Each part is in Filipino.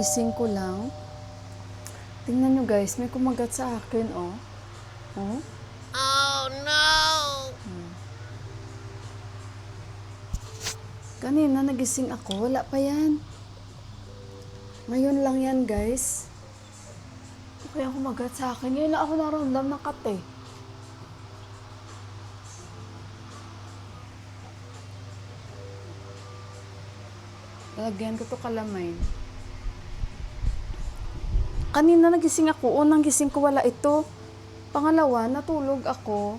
kagising ko lang. Tingnan nyo guys, may kumagat sa akin, oh. Oh? Oh no! Kanina nagising ako, wala pa yan. Ngayon lang yan guys. Kaya kumagat sa akin, ngayon lang ako naramdam ng kate. Lagyan ko to kalamay. Kanina nagising ako, unang gising ko wala ito. Pangalawa, natulog ako.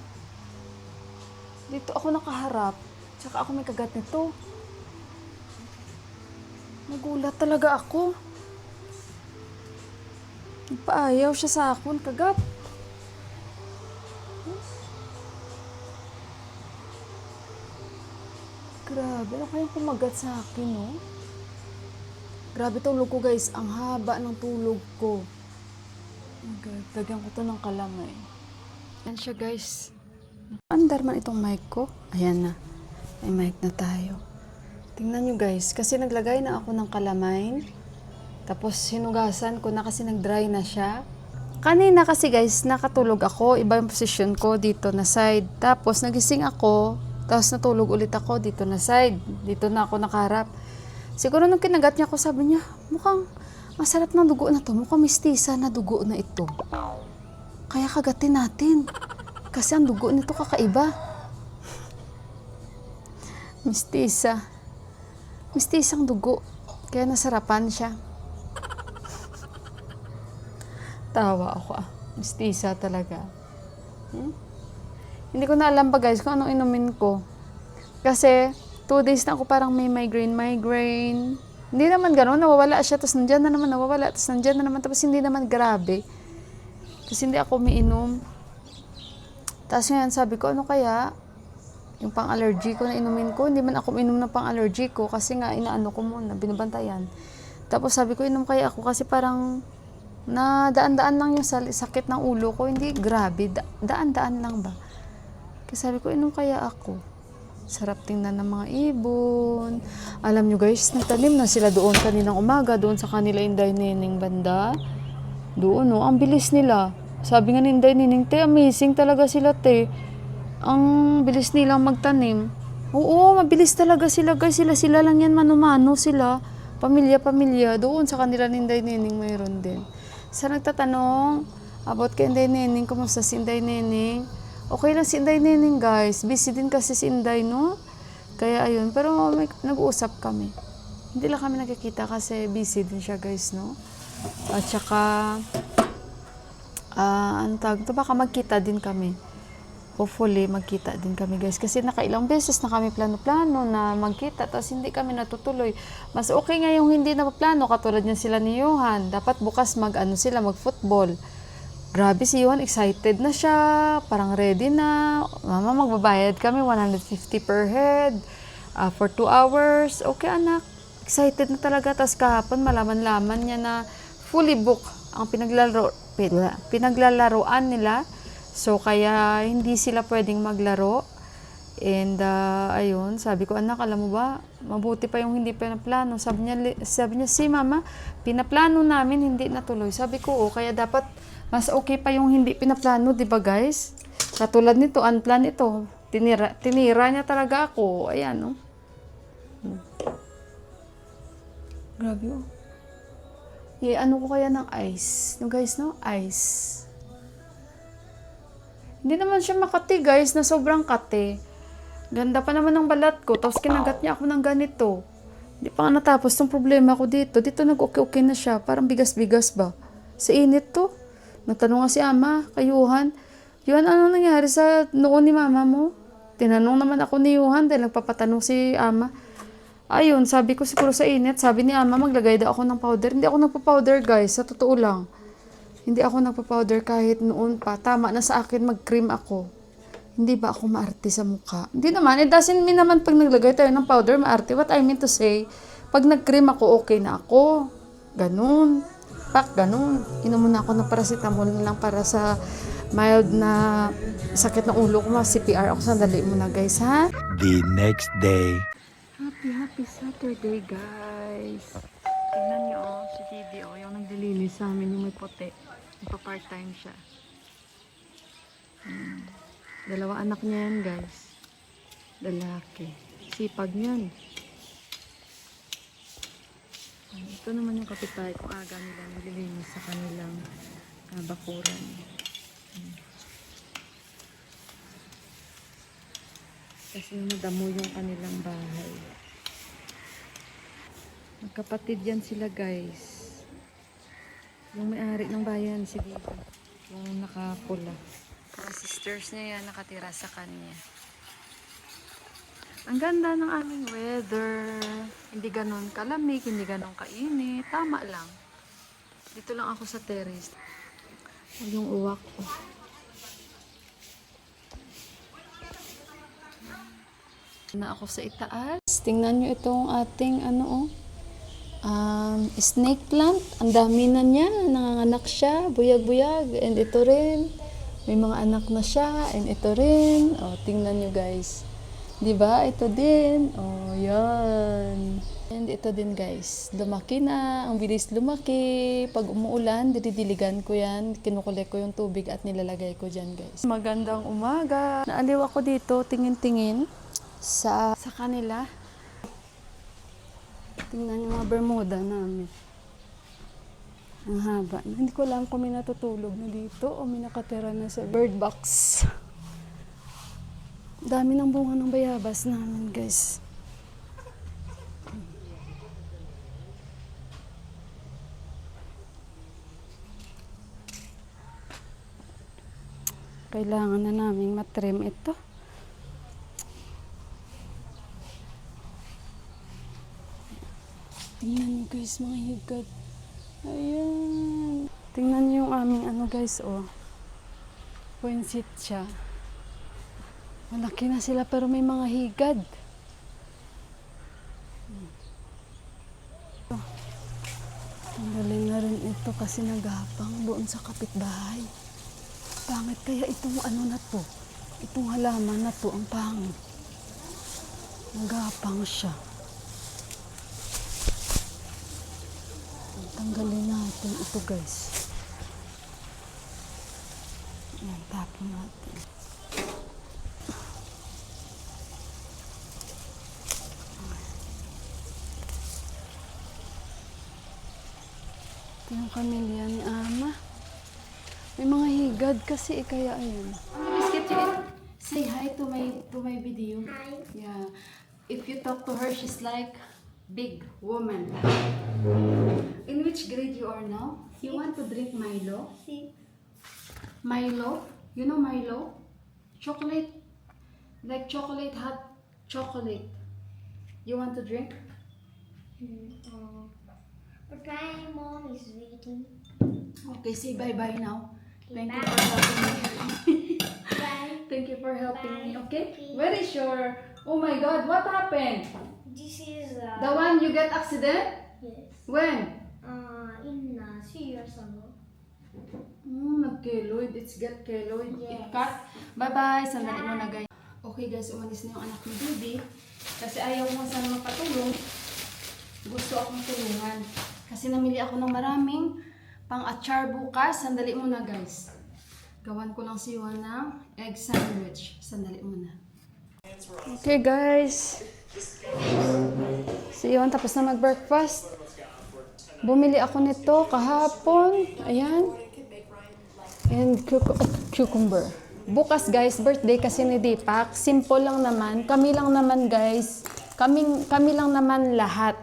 Dito ako nakaharap. Tsaka ako may kagat nito. Nagulat talaga ako. Nagpaayaw siya sa akin, kagat. Grabe, ano kayang kumagat sa akin, no? Grabe tulog ko guys, ang haba ng tulog ko. Oh God, lagyan ko to ng kalamay. Yan siya guys. Andar man itong mic ko. Ayan na. May mic na tayo. Tingnan nyo guys, kasi naglagay na ako ng kalamay. Tapos hinugasan ko na kasi nag-dry na siya. Kanina kasi guys, nakatulog ako. Iba yung position ko dito na side. Tapos nagising ako. Tapos natulog ulit ako dito na side. Dito na ako nakaharap. Siguro nung kinagat niya ako, sabi niya, mukhang masarap ng dugo na to. Mukhang mistisa na dugo na ito. Kaya kagatin natin. Kasi ang dugo nito kakaiba. Mistisa. Mistisang dugo. Kaya nasarapan siya. Tawa ako ah. Mistisa talaga. Hindi ko na alam pa guys kung anong inumin ko. Kasi 2 days na ako parang may migraine. Hindi naman gano'n, nawawala siya, tapos nandyan na naman nawawala, tapos nandyan na naman, tapos hindi naman grabe. Kasi hindi ako umiinom. Tapos ngayon sabi ko, ano kaya? Yung pang-allergy ko na inumin ko, hindi man ako uminom ng pang-allergy ko, kasi nga inaano ko muna, binabantayan. Tapos sabi ko, inom kaya ako, kasi parang daan-daan lang yung sakit ng ulo ko, hindi grabe, daan-daan lang ba? Kasi sabi ko, inom kaya ako. Sarap tingnan ng mga ibon. Alam nyo guys, nagtanim na sila doon kaninang umaga, doon sa kanila Inday Nining banda. Doon no, ang bilis nila. Sabi nga ni Inday Nining, te, amazing talaga sila te. Ang bilis nilang magtanim. Oo, mabilis talaga sila guys. Sila lang yan, mano-mano sila. Pamilya-pamilya. Doon sa kanila ni Inday Nining mayroon din. Sa nagtatanong about kay Inday Nining, kumusta si Inday Nining? Okay lang si Inday Nining guys. Busy din kasi si Inday, no? Kaya ayun. Pero nag-uusap kami. Hindi lang kami nagkikita kasi busy din siya guys, no? At saka, ano tawag ito? Baka magkita din kami. Hopefully, magkita din kami guys. Kasi nakailang beses na kami plano-plano na magkita. Tapos hindi kami natutuloy. Mas okay nga yung hindi na plano. Katulad niya sila ni Johan. Dapat bukas mag-football. Grabe si Johan, excited na siya, parang ready na. Mama, magbabayad kami, 150 per head for 2 hours. Okay anak, excited na talaga. Tapos kahapon, malaman-laman niya na fully book ang pinaglalaroan nila. So, kaya hindi sila pwedeng maglaro. And, ayun, sabi ko, anak, alam mo ba, mabuti pa yung hindi pinaplano. Sabi niya, si mama, pinaplano namin, hindi natuloy. Sabi ko, kaya dapat mas okay pa yung hindi pinaplano, di ba guys? Katulad nito, unplanned ito. Tinira niya talaga ako. Ayan, no? Grabe, oh. Ano ko kaya ng ice? No, guys, no? Ice. Hindi naman siya makati, guys, na sobrang kate. Ganda pa naman ng balat ko. Tapos kinagat niya ako ng ganito. Hindi pa nga natapos ng problema ko dito. Dito nag-okay-okay na siya. Parang bigas-bigas ba? Sa init to. Natanong nga si ama, kay Johan, Johan, ano nangyari sa noon ni mama mo? Tinanong naman ako ni Johan dahil nagpapatanong si ama. Ayun, sabi ko siguro sa init, sabi ni ama, maglagay daw ako ng powder. Hindi ako nagpa-powder guys, sa totoo lang. Hindi ako nagpa-powder kahit noon pa. Tama na sa akin, mag-cream ako. Hindi ba ako maarte sa mukha? Hindi naman, it doesn't mean naman pag naglagay tayo ng powder, maarte. What I mean to say, pag nag-cream ako, okay na ako. Ganun. Ganun. Inom muna ako ng paracetamol lang para sa mild na sakit ng ulo ko. CPR ako. Sandali muna guys, ha? The next day. Happy Saturday, guys. Tingnan niyo, oh, si Didi, oh, yung naglilinis sa amin, yung may puti. Nagpa-part-time siya. Dalawa anak niya yan, guys. Lalaki. Sipag niyan. Ito naman yung kapitbahay kung aga nila naglilinis sa kanilang bakuran. Kasi madamo yung kanilang bahay. Magkapatid yan sila, guys. Yung may-ari ng bayan, si Didi. Yung nakapula. Mga sisters niya yan nakatira sa kanya. Ang ganda ng aming weather. Hindi ganun kalamig, hindi ganun kainit. Tama lang. Dito lang ako sa terrace. Yung uwak ko. Na ako sa itaas. Tingnan nyo itong ating snake plant. Ang dami na niya. Nanganganak siya. Buyag-buyag. And ito rin. May mga anak na siya. And ito rin. O, tingnan nyo guys. Diba? Ito din. O, yan. And ito din guys. Lumaki na. Ang bilis lumaki. Pag umuulan, didiligan ko yan. Kinukulek ko yung tubig at nilalagay ko dyan guys. Magandang umaga. Naaliw ako dito. Tingin-tingin sa kanila. Tingnan yung mga bermuda namin. Ang haba. Hindi ko alam kung may natutulog na dito o may nakatira na sa bird box. Dami ng bunga ng bayabas namin, guys. Kailangan na namin matrim ito. Tingnan nyo guys, mga higad. Ayan. Tingnan nyo yung aming guys, oh. Poinset siya. Malaki na sila pero may mga higad. Tanggalin na rin ito kasi naghapang doon sa kapitbahay. Pangit kaya itong na to. Itong halaman na to, ang pangit. Naghapang siya. Tanggalin natin ito guys. Ayan, tapon natin. Ito yung kamilya ni Ama. May mga higad kasi kaya ayun. Say hi to my video. Hi. Yeah. If you talk to her, she's like big woman. In which grade you are now? You want to drink Milo? See? Milo? You know Milo? Chocolate? Like chocolate, hot chocolate. You want to drink? But my mom is waiting. Okay, say bye-bye now. Thank you Bye. for helping me. Bye. Thank you for helping me, Bye. okay? Okay. Where is your... Oh my God, what happened? This is The one you get accident? yes. When? In 3 years ago. Nag-keloid. It's get keloid. Yes. It cut. Bye-bye. Sandali mo na guys. Okay guys, umalis na yung anak ni Bibi. Kasi ayaw ko sana magpatulong. Gusto akong tulungan. Kasi namili ako ng maraming pang-achar bukas. Sandali muna guys. Gawan ko lang si Yuan ng egg sandwich. Sandali muna. Okay guys. Si Yuan tapos na mag-breakfast. Bumili ako nito kahapon. Ayan. And cucumber. Bukas guys, birthday kasi ni Deepak. Simple lang naman. Kami lang naman guys. Kami lang naman lahat.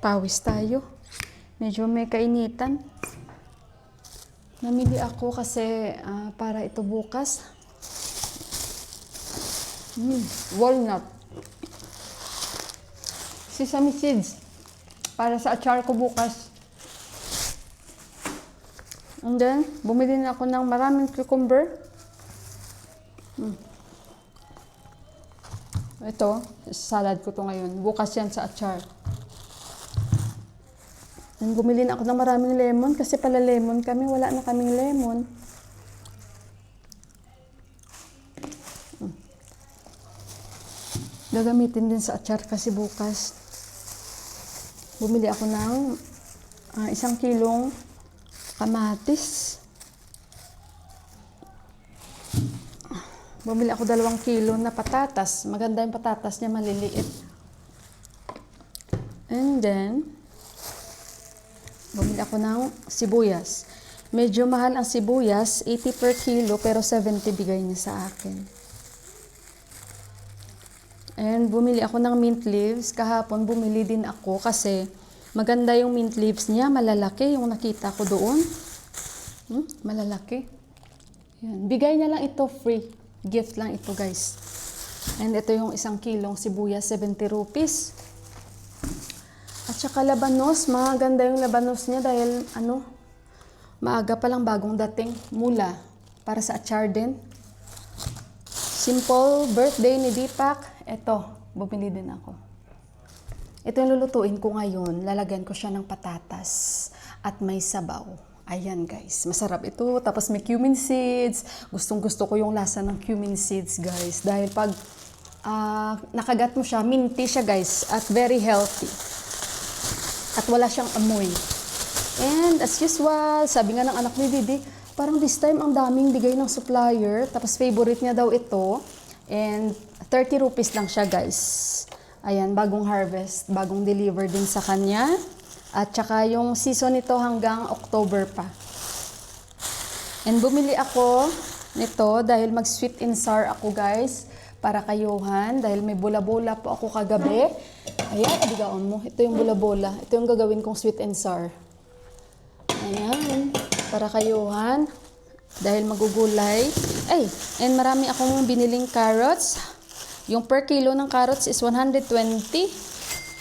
Pawis tayo. Medyo may kainitan. Namili ako kasi para ito bukas. Walnut. Sesame seeds. Para sa achar ko bukas. And then, bumili na ako ng maraming cucumber. Ito, salad ko to ngayon. Bukas yan sa achar. And bumili na ako ng maraming lemon kasi pala lemon kami. Wala na kaming lemon. Gagamitin din sa achar kasi bukas. Bumili ako ng 1 kilong kamatis. Bumili ako 2 kilo na patatas. Maganda yung patatas niya, maliliit. And then, bumili ako ng sibuyas. Medyo mahal ang sibuyas, 80 per kilo, pero 70 bigay niya sa akin. And bumili ako ng mint leaves. Kahapon bumili din ako kasi maganda yung mint leaves niya, malalaki yung nakita ko doon. Malalaki. Yan. Bigay niya lang ito free. Gift lang ito, guys. And ito yung 1 kilong sibuyas, 70 rupees. At saka labanos, maganda yung labanos niya dahil maaga pa lang bagong dating. Mula, para sa achar din. Simple birthday ni Deepak. Ito, bumili din ako. Ito yung lulutuin ko ngayon. Lalagyan ko siya ng patatas at may sabaw. Ayan guys, masarap ito. Tapos may cumin seeds. Gustong gusto ko yung lasa ng cumin seeds guys. Dahil pag nakagat mo siya, minty siya guys. At very healthy. At wala siyang amoy. And as usual, sabi nga ng anak ni Didi, parang this time ang daming bigay ng supplier. Tapos favorite niya daw ito. And 30 rupees lang siya guys. Ayan, bagong harvest. Bagong deliver din sa kanya. At saka yung season nito hanggang October pa. And bumili ako nito dahil mag-sweet and sour ako guys. Para kayuhan. Dahil may bola-bola po ako kagabi. Ayan, bigaon mo. Ito yung bola-bola. Ito yung gagawin kong sweet and sour. Ayan. Para kayuhan. Dahil magugulay. Ay, and marami akong biniling carrots. Yung per kilo ng carrots is 120.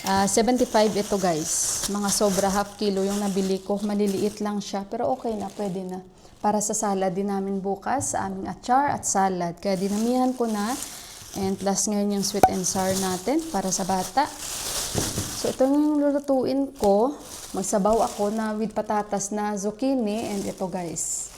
75 ito guys. Mga sobra half kilo yung nabili ko. Maliliit lang siya. Pero okay na, pwede na. Para sa salad din namin bukas. Sa aming achar at salad. Kaya dinamihan ko na. And plus ngayon yung sweet and sour natin. Para sa bata. So ito yung lulutuin ko. Magsabaw ako na with patatas na zucchini. And ito guys.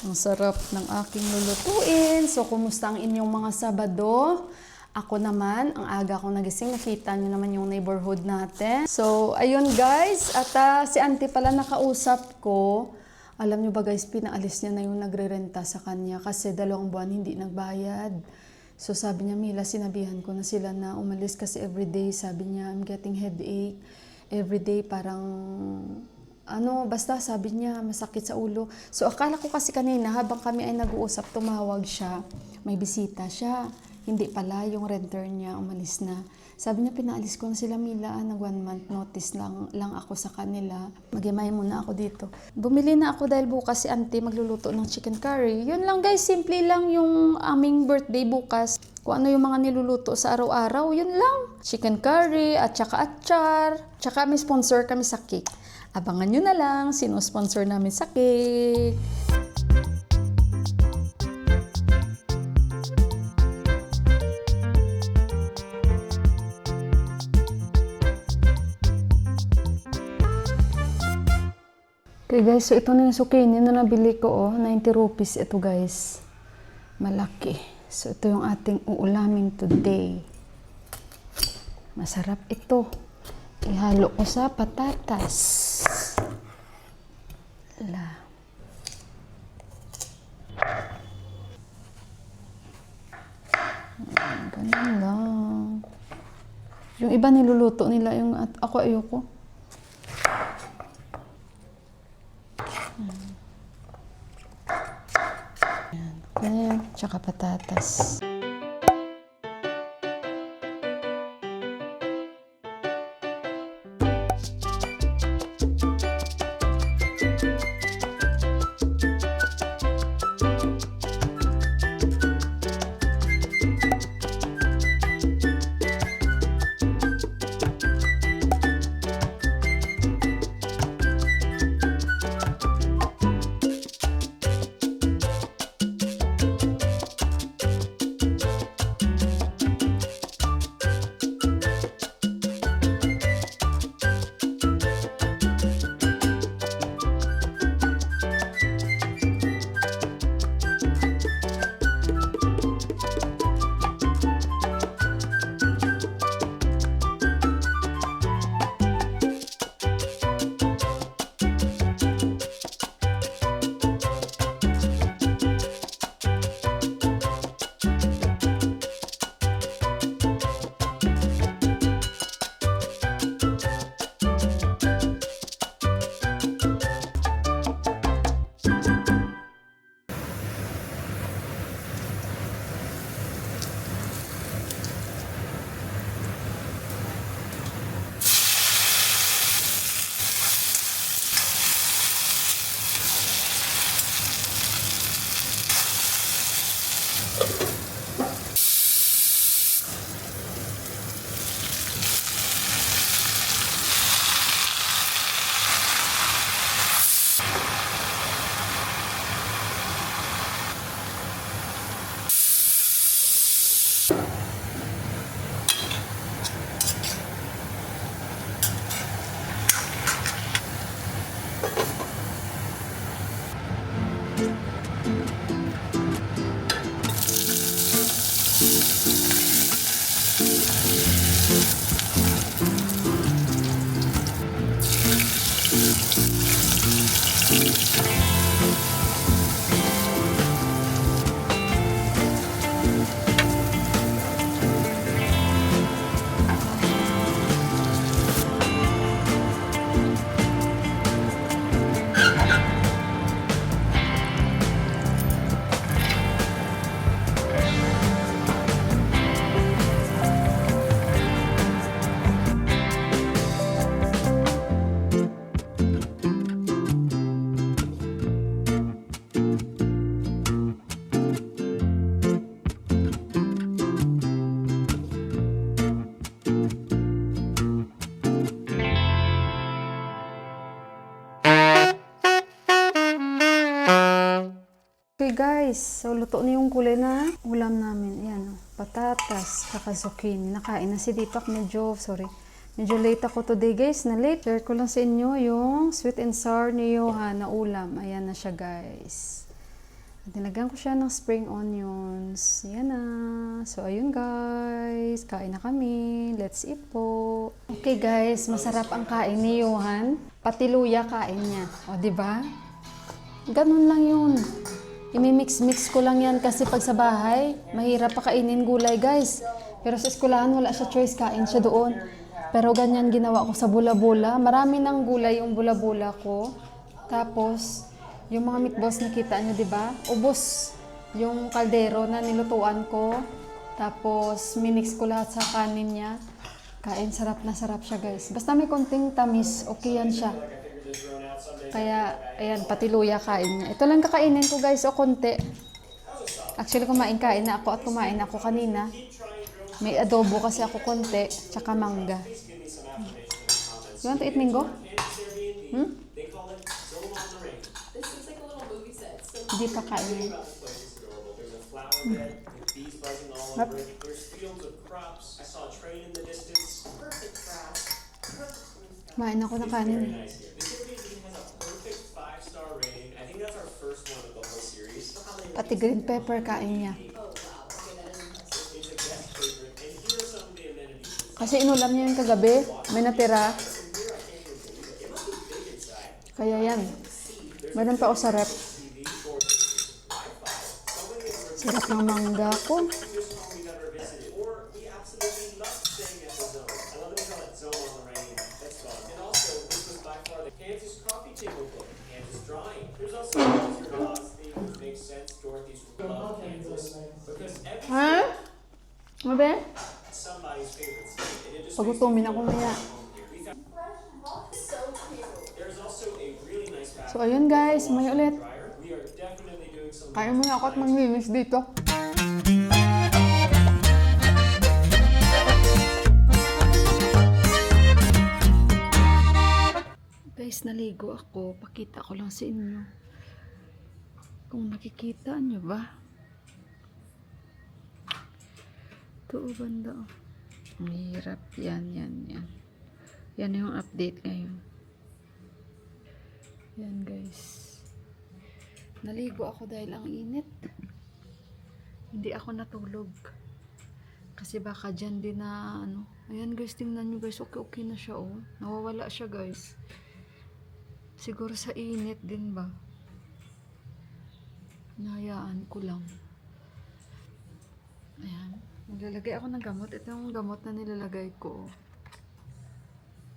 Ang sarap ng aking lulutuin. So kumusta ang inyong mga Sabado? Ako naman, ang aga akong nagising, nakita nyo naman yung neighborhood natin. So, ayun guys, at si auntie pala nakausap ko. Alam nyo ba guys, pinaalis niya na yung nagre-renta sa kanya kasi 2 buwan hindi nagbayad. So, sabi niya, Mila, sinabihan ko na sila na umalis kasi everyday. Sabi niya, I'm getting headache. Everyday parang, basta sabi niya, masakit sa ulo. So, akala ko kasi kanina, habang kami ay nag-uusap, tumawag siya. May bisita siya. Hindi pala, yung renter niya umalis na. Sabi niya, pinaalis ko na sila, Mila. Nag 1 month notice lang ako sa kanila. Mag-imay muna ako dito. Bumili na ako dahil bukas si auntie magluluto ng chicken curry. Yun lang guys, simple lang yung aming birthday bukas. Kung ano yung mga niluluto sa araw-araw, yun lang. Chicken curry at saka achar. Tsaka may sponsor kami sa cake. Abangan nyo na lang, sino sponsor namin sa cake. Okay guys, so ito na yung zucchini na nabili ko, 90 rupees ito guys. Malaki. So ito yung ating uulamin today. Masarap ito. Ihalo ko sa patatas. Ganun lang. Yung iba niluluto nila, yung ako ayoko. Ayan, tsaka patatas. Okay guys, so luto na yung kulay na ulam namin. Ayan, patatas, saka zucchini. Nakain na si Deepak. Medyo late ako today guys. Na late. Share ko lang sa inyo yung sweet and sour ni Johan na ulam. Ayan na siya guys. At nilagyan ko siya ng spring onions. Ayan na. So ayun guys, kain na kami. Let's eat po. Okay guys, masarap ang kain ni Johan. Pati luya kain niya. O diba? Ganun lang yun. Imimix-mix ko lang yan kasi pag sa bahay, mahirap pa kainin gulay guys. Pero sa eskwelahan, wala siya choice, kain siya doon. Pero ganyan ginawa ko sa bula-bula. Marami ng gulay yung bula-bula ko. Tapos, yung mga meatballs nakita nyo, di ba? Ubos yung kaldero na nilutuan ko. Tapos, minix ko lahat sa kanin niya. Kain, sarap na sarap siya guys. Basta may konting tamis, okay yan siya. Kaya, ayan, pati luya kain niya. Ito lang kakainin ko guys, o konti. Actually, kumain na ako at kumain ako kanina. May adobo kasi ako konti, tsaka mangga. You want to eat mango? Hindi pa kain. Yep. Kumain ako ng kanin. Pati green pepper kain niya. Kasi inulam niya yung kagabi, may natira. Kaya yan. Meron pa ako sa rep. Sarap ng mangga ko. Ha? Mabe? Pagutumin ako maya. So ayun guys, may ulit. Kaya muna ako at maglinis dito. Guys, naligo ako. Pakita ko lang sa inyo. Kung nakikita nyo ba? Ito o banda o. Ang hirap. Yan. Yan yung update ngayon. Yan guys. Naligo ako dahil ang init. Hindi ako natulog. Kasi baka dyan din na ano. Ayan guys, tingnan nyo guys. Okay na siya oh. Nawawala siya guys. Siguro sa init din ba? Nahayaan ko lang. Ayan. Nilalagay ako ng gamot. Ito yung gamot na nilalagay ko.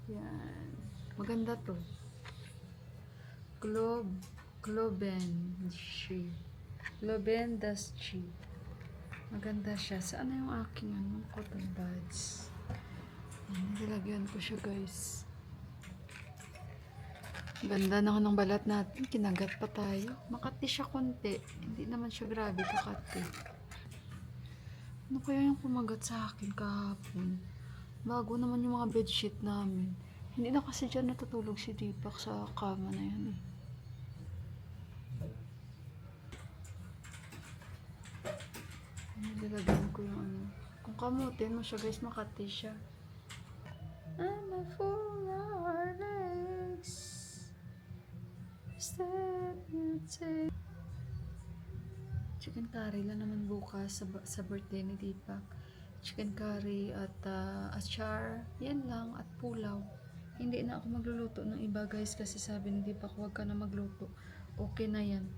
Yan. Maganda to. Globendashi. Maganda siya. Saan na yung aking cotton buds? Yan. Nilalagyan ko siya guys. Ganda na ng balat natin. Kinagat pa tayo. Makati siya konti. Hindi naman siya grabe kakati. Ano kaya yung kumagat sa akin kahapon? Bago naman yung mga bedsheet namin. Hindi na kasi dyan natutulog si Deepak sa kama na yan eh. Nilagyan ko yung ano. Kung kamutin mo siya guys, makati siya. I'm a fool of our legs. Step you take. Chicken curry lang naman bukas sa birthday ni Deepak. Chicken curry at achar. Yan lang. At pulaw. Hindi na ako magluluto ng iba guys kasi sabi ni Deepak huwag ka na magluto. Okay na yan.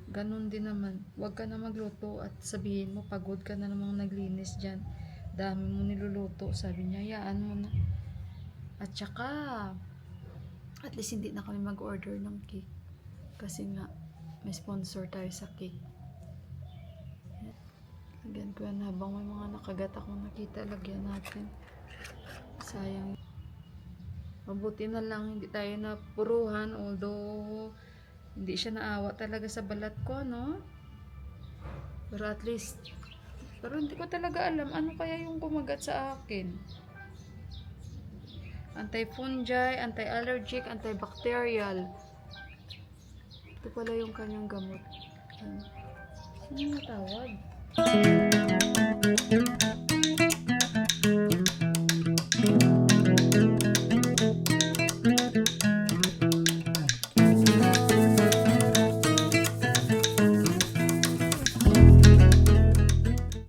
Ganon din naman. Huwag ka na magluto at sabihin mo pagod ka na namang naglinis dyan. Dami mo niluluto. Sabi niya, hayaan mo na. At saka, at least hindi na kami mag-order ng cake. Kasi nga, may sponsor tayo sa cake. Lagyan ko yan habang may mga nakagat akong nakita. Lagyan natin. Sayang. Mabuti na lang hindi tayo napuruhan. Although, hindi siya naawa talaga sa balat ko, no? Pero at least, pero hindi ko talaga alam ano kaya yung kumagat sa akin. Anti-fungi, anti-allergic, antibacterial. Ito pala yung kanyang gamot. Sino natawag?